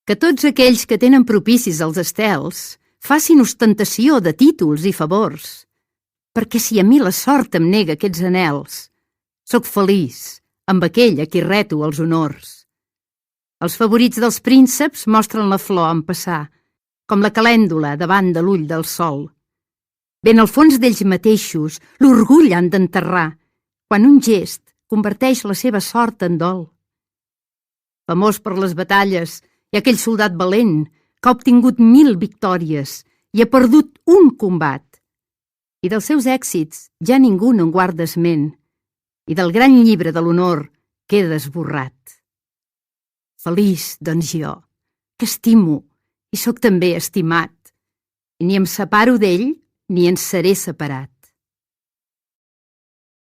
Que tots aquells que tenen propicis els estels facin ostentació de títols i favors, perquè si a mi la sort em nega aquests anhels, soc feliç amb aquell a qui reto els honors. Els favorits dels prínceps mostren la flor en passar, com la calèndula davant de l'ull del sol. Ben al fons d'ells mateixos l'orgull han d'enterrar, quan un gest converteix la seva sort en dol. Famós per les batalles, hi ha aquell soldat valent que ha obtingut 1000 victòries i ha perdut un combat. I dels seus èxits ja ningú no en guarda esment, i del gran llibre de l'honor queda esborrat. Feliç, doncs jo, que estimo i sóc també estimat, i ni em separo d'ell ni en seré separat.